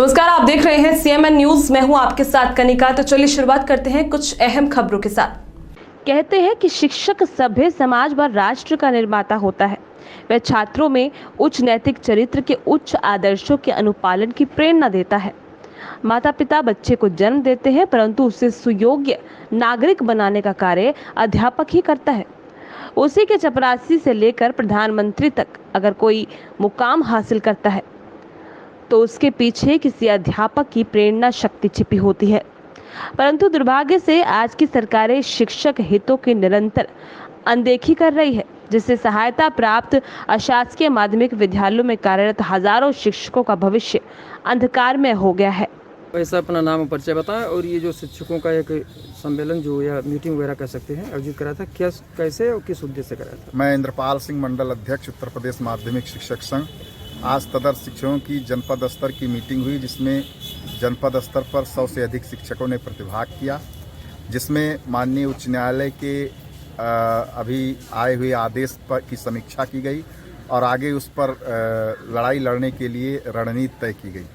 नमस्कार, आप देख रहे हैं CMN न्यूज। मैं हूं आपके साथ कनिका। तो चलिए शुरुआत करते हैं कुछ अहम खबरों के साथ। कहते हैं कि शिक्षक सभ्य समाज व राष्ट्र का निर्माता होता है। वह छात्रों में उच्च नैतिक चरित्र के उच्च आदर्शों के अनुपालन की प्रेरणा देता है। माता पिता बच्चे को जन्म देते हैं, परंतु उसे सुयोग्य नागरिक बनाने का कार्य अध्यापक ही करता है। उसी के चपरासी से लेकर प्रधानमंत्री तक अगर कोई मुकाम हासिल करता है तो उसके पीछे किसी अध्यापक की प्रेरणा शक्ति छिपी होती है। परंतु दुर्भाग्य से आज की सरकारें शिक्षक हितों की निरंतर अनदेखी कर रही है, जिससे सहायता प्राप्त अशासकीय माध्यमिक विद्यालयों में कार्यरत हजारों शिक्षकों का भविष्य अंधकार में हो गया है। ऐसा अपना नाम और परिचय बताएं। और ये जो शिक्षकों का एक सम्मेलन जो या मीटिंग वगैरह कह सकते हैं आयोजित करा था, क्या कैसे और किस उद्देश्य से कराया था? मैं इंद्रपाल सिंह, मंडल अध्यक्ष, उत्तर प्रदेश माध्यमिक शिक्षक संघ। आज तदर्थ शिक्षकों की जनपद स्तर की मीटिंग हुई, जिसमें जनपद स्तर पर 100 से अधिक शिक्षकों ने प्रतिभाग किया, जिसमें माननीय उच्च न्यायालय के अभी आए हुए आदेश पर की समीक्षा की गई और आगे उस पर लड़ाई लड़ने के लिए रणनीति तय की गई।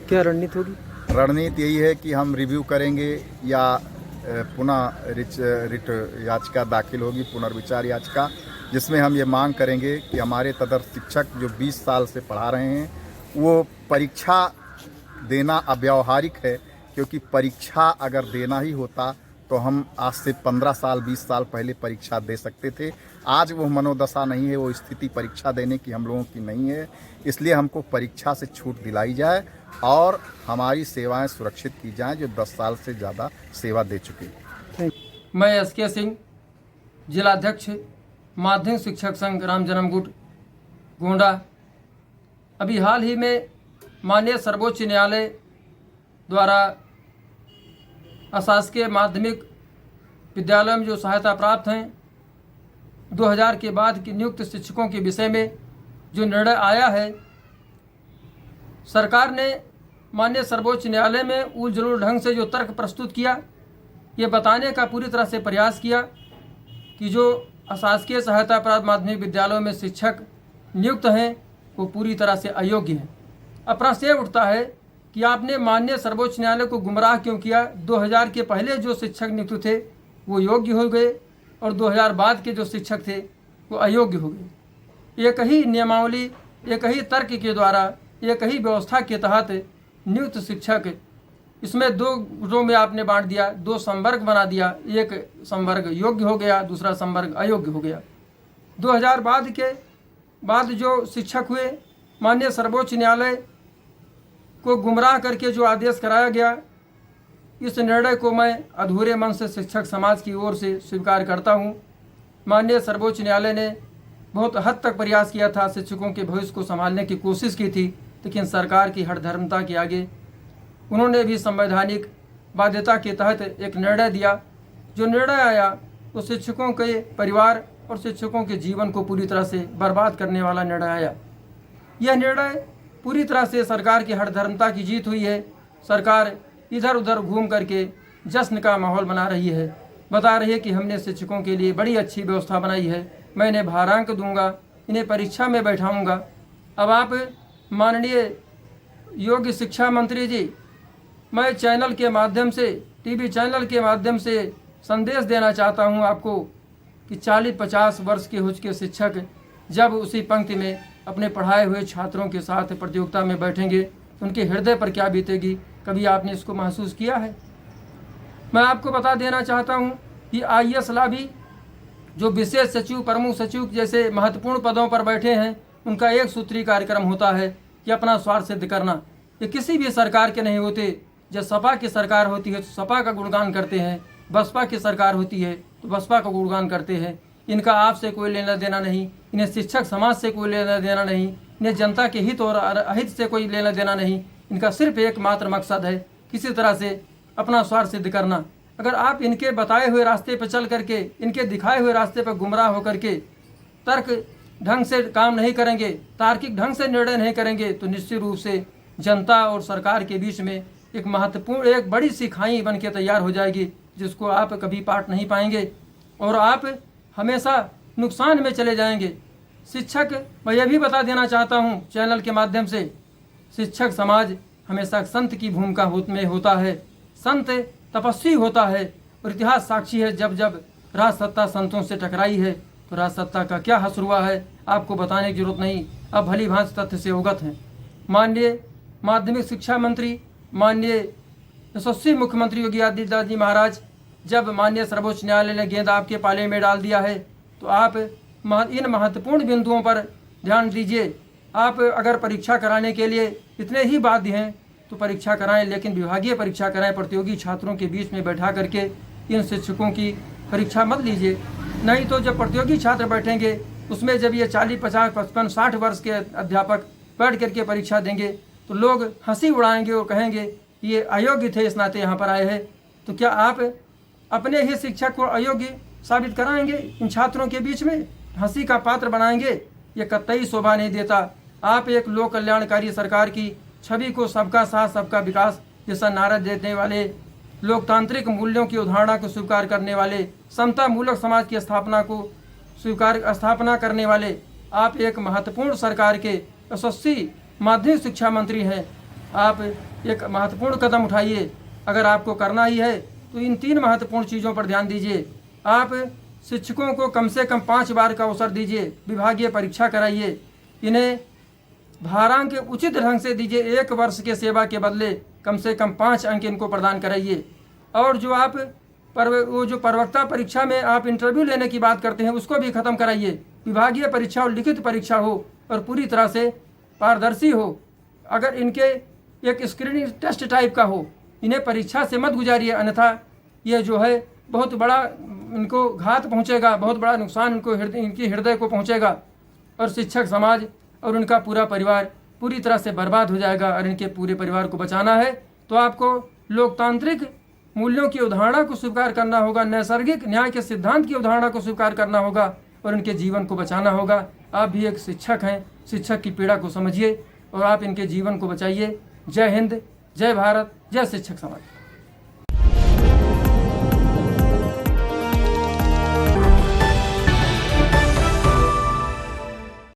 क्या रणनीति होगी? रणनीति यही है कि हम रिव्यू करेंगे या पुनः रिट याचिका दाखिल होगी, पुनर्विचार याचिका, जिसमें हम ये मांग करेंगे कि हमारे तदर्थ शिक्षक जो 20 साल से पढ़ा रहे हैं वो परीक्षा देना अव्यावहारिक है, क्योंकि परीक्षा अगर देना ही होता तो हम आज से 15 साल 20 साल पहले परीक्षा दे सकते थे। आज वो मनोदशा नहीं है, वो स्थिति परीक्षा देने की हम लोगों की नहीं है। इसलिए हमको परीक्षा से छूट दिलाई जाए और हमारी सेवाएं सुरक्षित की जाएं, जो 10 साल से ज़्यादा सेवा दे चुके हैं। मैं SK सिंह, जिलाध्यक्ष माध्यमिक शिक्षक संघ राम जन्मगुट गोंडा। अभी हाल ही में माननीय सर्वोच्च न्यायालय द्वारा अशासकीय माध्यमिक विद्यालयों में जो सहायता प्राप्त हैं 2000 के बाद की नियुक्त शिक्षकों के विषय में जो निर्णय आया है, सरकार ने माननीय सर्वोच्च न्यायालय में उलझुल ढंग से जो तर्क प्रस्तुत किया, ये बताने का पूरी तरह से प्रयास किया कि जो अशासकीय सहायता प्राप्त माध्यमिक विद्यालयों में शिक्षक नियुक्त हैं वो पूरी तरह से अयोग्य हैं। अब प्रश्न ये उठता है कि आपने माननीय सर्वोच्च न्यायालय को गुमराह क्यों किया? 2000 के पहले जो शिक्षक नियुक्त थे वो योग्य हो गए और 2000 बाद के जो शिक्षक थे वो अयोग्य हो गए। एक ही नियमावली, एक ही तर्क के द्वारा, एक ही व्यवस्था के तहत नियुक्त शिक्षक, इसमें 2 गुटों में आपने बांट दिया, 2 संवर्ग बना दिया। एक संवर्ग योग्य हो गया, दूसरा संवर्ग अयोग्य हो गया। 2000 बाद जो शिक्षक हुए, माननीय सर्वोच्च न्यायालय को गुमराह करके जो आदेश कराया गया, इस निर्णय को मैं अधूरे मन से शिक्षक समाज की ओर से स्वीकार करता हूं। माननीय सर्वोच्च न्यायालय ने बहुत हद तक प्रयास किया था, शिक्षकों के भविष्य को संभालने की कोशिश की थी, लेकिन सरकार की हठधर्मिता के आगे उन्होंने भी संवैधानिक बाध्यता के तहत एक निर्णय दिया। जो निर्णय आया वो शिक्षकों के परिवार और शिक्षकों के जीवन को पूरी तरह से बर्बाद करने वाला निर्णय आया। यह निर्णय पूरी तरह से सरकार की हठधर्मिता की जीत हुई है। सरकार इधर उधर घूम करके जश्न का माहौल बना रही है, बता रही है कि हमने शिक्षकों के लिए बड़ी अच्छी व्यवस्था बनाई है, मैं इन्हें भारांक दूंगा, इन्हें परीक्षा में बैठाऊंगा। अब आप माननीय योग्य शिक्षा मंत्री जी, मैं चैनल के माध्यम से, TV चैनल के माध्यम से संदेश देना चाहता हूं आपको कि 40-50 वर्ष के हो चुके शिक्षक जब उसी पंक्ति में अपने पढ़ाए हुए छात्रों के साथ प्रतियोगिता में बैठेंगे, उनके हृदय पर क्या बीतेगी? कभी आपने इसको महसूस किया है? मैं आपको बता देना चाहता हूं कि IAS लाभी जो विशेष सचिव, प्रमुख सचिव जैसे महत्वपूर्ण पदों पर बैठे हैं, उनका एक सूत्री कार्यक्रम होता है कि अपना स्वार्थ सिद्ध करना। ये किसी भी सरकार के नहीं होते। जब सपा की सरकार होती है तो सपा का गुणगान करते हैं, बसपा की सरकार होती है तो बसपा का गुणगान करते हैं। इनका आपसे कोई लेना देना नहीं, इन्हें शिक्षक समाज से कोई लेना देना नहीं, इन्हें जनता के हित और अहित से कोई लेना देना नहीं। इनका सिर्फ एकमात्र मकसद है किसी तरह से अपना स्वार्थ सिद्ध करना। अगर आप इनके बताए हुए रास्ते पर चल करके, इनके दिखाए हुए रास्ते पर गुमराह होकर के तर्क ढंग से काम नहीं करेंगे, तार्किक ढंग से निर्णय नहीं करेंगे, तो निश्चित रूप से जनता और सरकार के बीच में एक महत्वपूर्ण, एक बड़ी सी खाई बन के तैयार हो जाएगी, जिसको आप कभी पाट नहीं पाएंगे और आप हमेशा नुकसान में चले जाएंगे। शिक्षक, मैं यह भी बता देना चाहता हूं चैनल के माध्यम से शिक्षक समाज हमेशा संत की भूमिका में होता है। संत तपस्वी होता है और इतिहास साक्षी है, जब जब राज सत्ता संतों से टकराई है तो राज सत्ता का क्या हश्र हुआ है आपको बताने की जरूरत नहीं, अब भली भांति तथ्य से अवगत हैं। माननीय माध्यमिक शिक्षा मंत्री, माननीय यशस्वी मुख्यमंत्री योगी आदित्यनाथ जी महाराज, जब माननीय सर्वोच्च न्यायालय ने गेंद आपके पाले में डाल दिया है तो आप इन महत्वपूर्ण बिंदुओं पर ध्यान दीजिए। आप अगर परीक्षा कराने के लिए इतने ही बाध्य हैं तो परीक्षा कराएं, लेकिन विभागीय परीक्षा कराएं। प्रतियोगी छात्रों के बीच में बैठा करके इन शिक्षकों की परीक्षा मत लीजिए, नहीं तो जब प्रतियोगी छात्र बैठेंगे उसमें जब ये 40, 50, 55, 60 वर्ष के अध्यापक बैठ करके परीक्षा देंगे तो लोग हंसी उड़ाएंगे और कहेंगे ये अयोग्य थे, इस नाते यहाँ पर आए हैं। तो क्या आप अपने ही शिक्षक को अयोग्य साबित कराएंगे? इन छात्रों के बीच में हंसी का पात्र बनाएंगे? ये कतई शोभा नहीं देता। आप एक लोक कल्याणकारी सरकार की छवि को सबका साथ सबका विकास जैसा नारा देने वाले, लोकतांत्रिक मूल्यों की अवधारणा को स्वीकार करने वाले, समता मूलक समाज की स्थापना करने वाले आप एक महत्वपूर्ण सरकार के यशस्वी माध्यमिक शिक्षा मंत्री हैं। आप एक महत्वपूर्ण कदम उठाइए। अगर आपको करना ही है तो इन 3 महत्वपूर्ण चीज़ों पर ध्यान दीजिए। आप शिक्षकों को कम से कम 5 बार का अवसर दीजिए, विभागीय परीक्षा कराइए, इन्हें भारांक उचित ढंग से दीजिए। 1 वर्ष के सेवा के बदले कम से कम 5 अंक इनको प्रदान कराइए। और जो आप वो जो प्रवक्ता परीक्षा में आप इंटरव्यू लेने की बात करते हैं उसको भी ख़त्म कराइए। विभागीय परीक्षा और लिखित परीक्षा हो और पूरी तरह से पारदर्शी हो। अगर इनके एक स्क्रीनिंग टेस्ट टाइप का हो, इन्हें परीक्षा से मत गुजारिए, अन्यथा ये जो है बहुत बड़ा इनको घात पहुंचेगा, बहुत बड़ा नुकसान इनकी हृदय को पहुंचेगा और शिक्षक समाज और उनका पूरा परिवार पूरी तरह से बर्बाद हो जाएगा। और इनके पूरे परिवार को बचाना है तो आपको लोकतांत्रिक मूल्यों की अवधारणा को स्वीकार करना होगा, नैसर्गिक न्याय के सिद्धांत की अवधारणा को स्वीकार करना होगा और उनके जीवन को बचाना होगा। आप भी एक शिक्षक हैं, शिक्षक की पीड़ा को समझिए और आप इनके जीवन को बचाइए। जय हिंद, जय भारत, जय शिक्षक समाज।